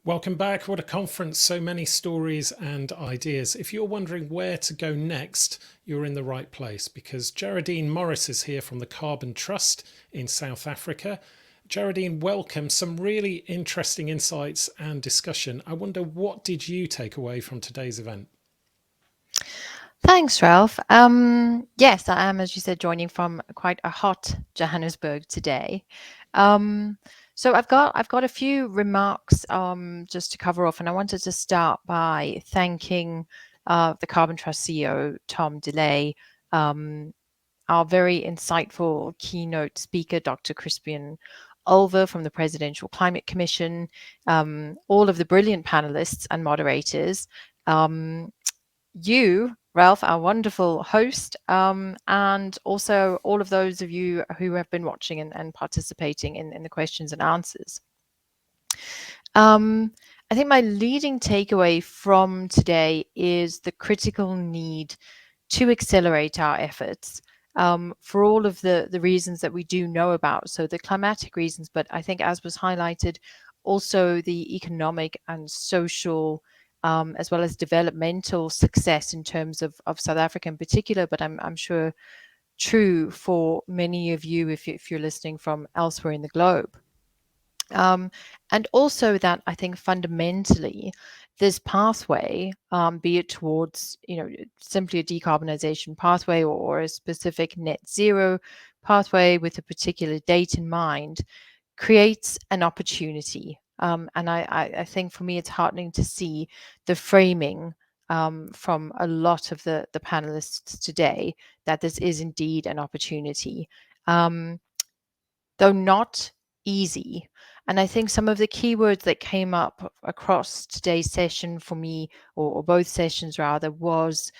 Welcome back. What a conference. So many stories and ideas. If you're wondering where to go next, you're in the right place because Geraldine Morris is here from the Carbon Trust in South Africa. Geraldine, welcome. Some really interesting insights and discussion. I wonder, what did you take away from today's event? Thanks, Ralph. Yes, I am, as you said, joining from quite a hot Johannesburg today. Um, so I've got a few remarks just to cover off, and I wanted to start by thanking the Carbon Trust CEO Tom DeLay, um, our very insightful keynote speaker, Dr. Crispian Ulver from the Presidential Climate Commission, all of the brilliant panelists and moderators. Um, you, Ralph, our wonderful host, and also all of those of you who have been watching and participating in the questions and answers. Um, I think my leading takeaway from today is the critical need to accelerate our efforts for all of the reasons that we do know about. So the climatic reasons, but I think as was highlighted, also the economic and social as well as developmental success in terms of South Africa in particular, but I'm sure true for many of you if you're listening from elsewhere in the globe. Um, and also that I think fundamentally this pathway, be it towards simply a decarbonization pathway or a specific net zero pathway with a particular date in mind, creates an opportunity. And I think for me it's heartening to see the framing from a lot of the panelists today that this is indeed an opportunity. Um, though not easy. And I think some of the keywords that came up across today's session for me, or both sessions rather, was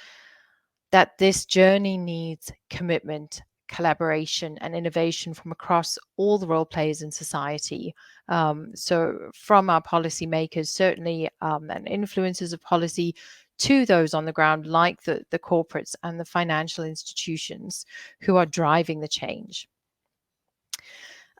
that this journey needs commitment, collaboration, and innovation from across all the role players in society. So, from our policymakers, certainly, and influencers of policy, to those on the ground, like the corporates and the financial institutions who are driving the change.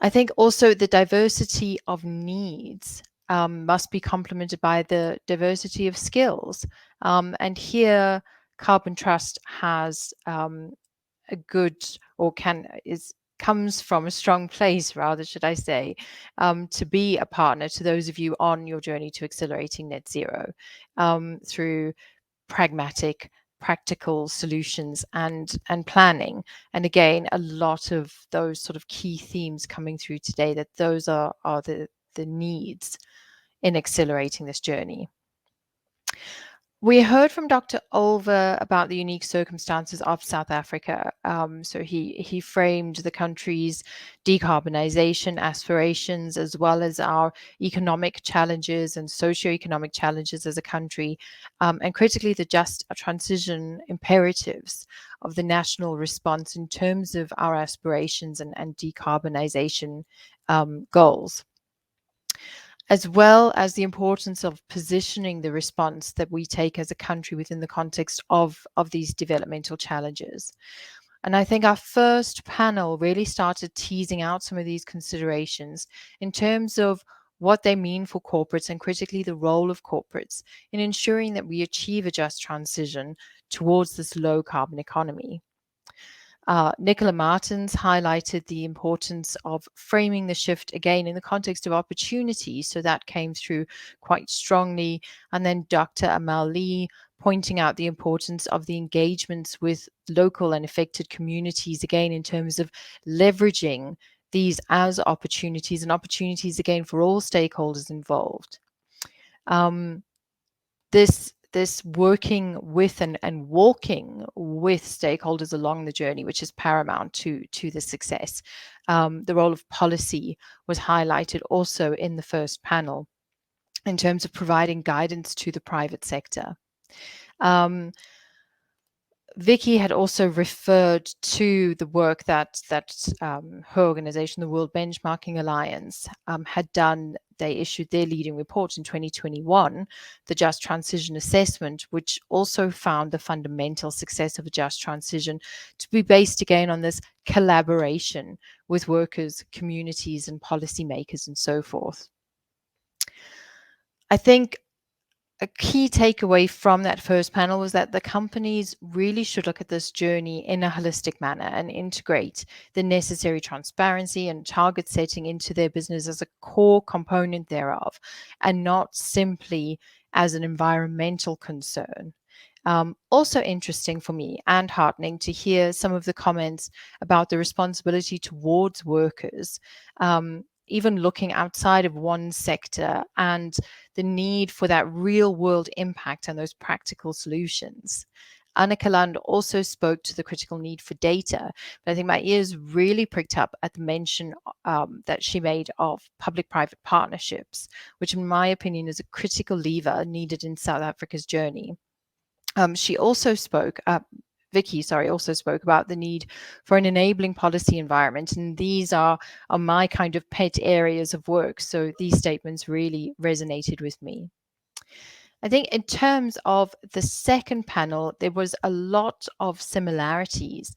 I think also the diversity of needs must be complemented by the diversity of skills. And here, Carbon Trust has a good or can is comes from a strong place, rather, should I say, to be a partner to those of you on your journey to accelerating net zero through pragmatic practical solutions and planning. And again, a lot of those sort of key themes coming through today, that those are the needs in accelerating this journey. We heard from Dr. Olver about the unique circumstances of South Africa. So he framed the country's decarbonization aspirations as well as our economic challenges and socioeconomic challenges as a country, and critically the just transition imperatives of the national response in terms of our aspirations and decarbonization goals, as well as the importance of positioning the response that we take as a country within the context of these developmental challenges. And I think our first panel really started teasing out some of these considerations in terms of what they mean for corporates and critically the role of corporates in ensuring that we achieve a just transition towards this low carbon economy. Nicola Martins highlighted the importance of framing the shift again in the context of opportunity. So that came through quite strongly. And then Dr. Amal Lee pointing out the importance of the engagements with local and affected communities, again, in terms of leveraging these as opportunities and opportunities, again, for all stakeholders involved. Um, this working with and walking with stakeholders along the journey, which is paramount to the success. The role of policy was highlighted also in the first panel in terms of providing guidance to the private sector. Vicky had also referred to the work that her organization, the World Benchmarking Alliance, had done. They issued their leading report in 2021, the Just Transition Assessment, which also found the fundamental success of a just transition to be based again on this collaboration with workers, communities, and policymakers, and so forth. I think a key takeaway from that first panel was that the companies really should look at this journey in a holistic manner and integrate the necessary transparency and target setting into their business as a core component thereof, and not simply as an environmental concern. Also interesting for me and heartening to hear some of the comments about the responsibility towards workers, even looking outside of one sector, and the need for that real world impact and those practical solutions. Annika Land also spoke to the critical need for data, but I think my ears really pricked up at the mention that she made of public-private partnerships, which in my opinion is a critical lever needed in South Africa's journey. She also spoke, Vicky, also spoke about the need for an enabling policy environment. And these are my kind of pet areas of work. So these statements really resonated with me. I think in terms of the second panel, there was a lot of similarities.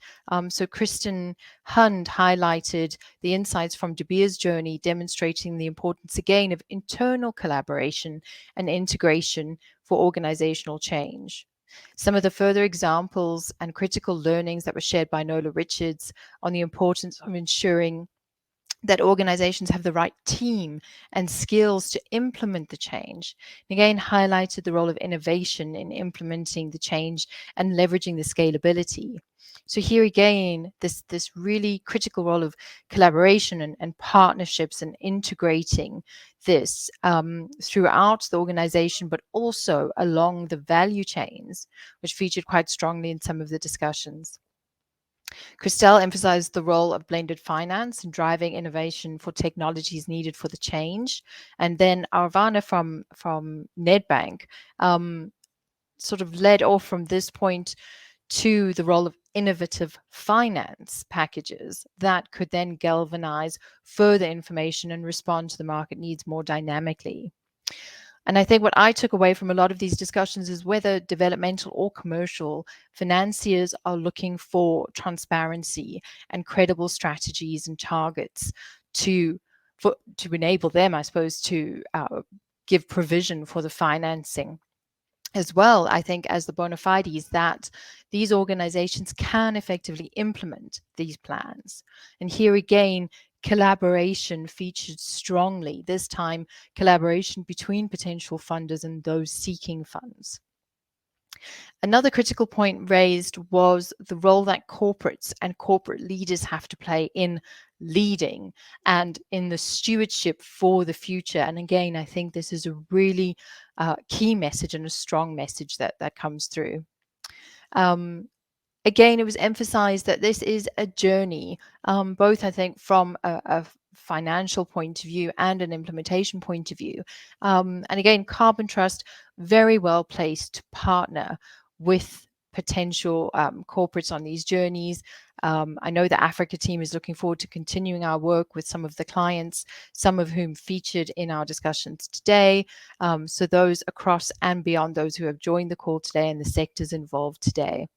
So Kristen Hund highlighted the insights from De Beers' journey, demonstrating the importance again of internal collaboration and integration for organizational change. Some of the further examples and critical learnings that were shared by Nola Richards on the importance of ensuring that organizations have the right team and skills to implement the change. And again, highlighted the role of innovation in implementing the change and leveraging the scalability. So here again, this really critical role of collaboration and partnerships and integrating this throughout the organization, but also along the value chains, which featured quite strongly in some of the discussions. Christelle emphasized the role of blended finance and driving innovation for technologies needed for the change. And then Arvana from Nedbank sort of led off from this point to the role of innovative finance packages that could then galvanize further information and respond to the market needs more dynamically. And I think what I took away from a lot of these discussions is whether developmental or commercial financiers are looking for transparency and credible strategies and targets to enable them, I suppose, to give provision for the financing. As well, I think, as the bona fides that these organizations can effectively implement these plans. And here again, collaboration featured strongly, this time collaboration between potential funders and those seeking funds. Another critical point raised was the role that corporates and corporate leaders have to play in leading and in the stewardship for the future. And again, I think this is a really key message and a strong message that comes through. Again, it was emphasized that this is a journey, both, I think, from a financial point of view and an implementation point of view. And again, Carbon Trust, very well placed to partner with potential corporates on these journeys. I know the Africa team is looking forward to continuing our work with some of the clients, some of whom featured in our discussions today. So those across and beyond those who have joined the call today and the sectors involved today.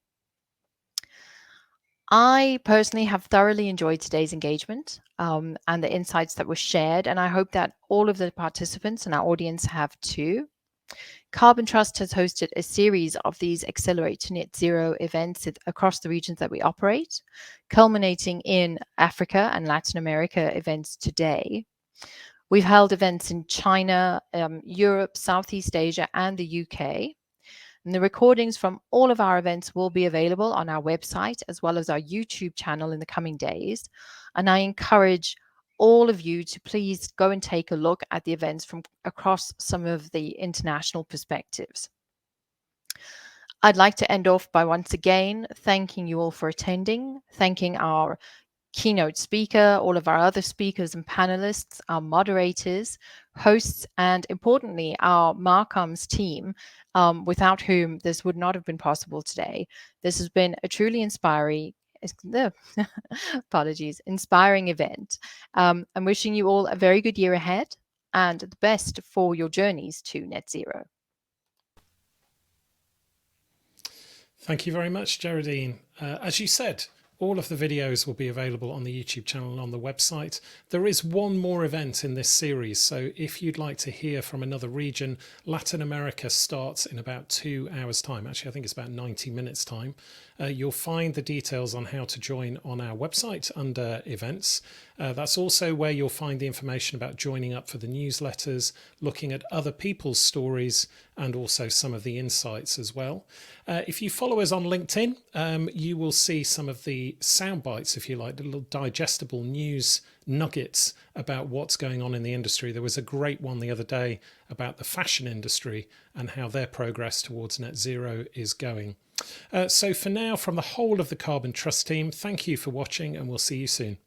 I personally have thoroughly enjoyed today's engagement and the insights that were shared, and I hope that all of the participants and our audience have too. Carbon Trust has hosted a series of these Accelerate to Net Zero events across the regions that we operate, culminating in Africa and Latin America events today. We've held events in China, Europe, Southeast Asia, and the UK. And the recordings from all of our events will be available on our website as well as our YouTube channel in the coming days. And I encourage all of you to please go and take a look at the events from across some of the international perspectives. I'd like to end off by once again thanking you all for attending, thanking our keynote speaker, all of our other speakers and panelists, our moderators, hosts, and importantly, our Marcoms team, without whom this would not have been possible today. This has been a truly inspiring inspiring event. I'm wishing you all a very good year ahead and the best for your journeys to net zero. Thank you very much, Geraldine. As you said, All of the videos will be available on the YouTube channel and on the website. There is one more event in this series, so if you'd like to hear from another region, Latin America starts in about 2 hours' time. Actually, I think it's about 90 minutes' time. You'll find the details on how to join on our website under events. That's also where you'll find the information about joining up for the newsletters, looking at other people's stories, and also some of the insights as well. If you follow us on LinkedIn, you will see some of the sound bites, if you like, the little digestible news nuggets about what's going on in the industry. There was a great one the other day about the fashion industry and how their progress towards net zero is going. So for now, from the whole of the Carbon Trust team, thank you for watching, and we'll see you soon.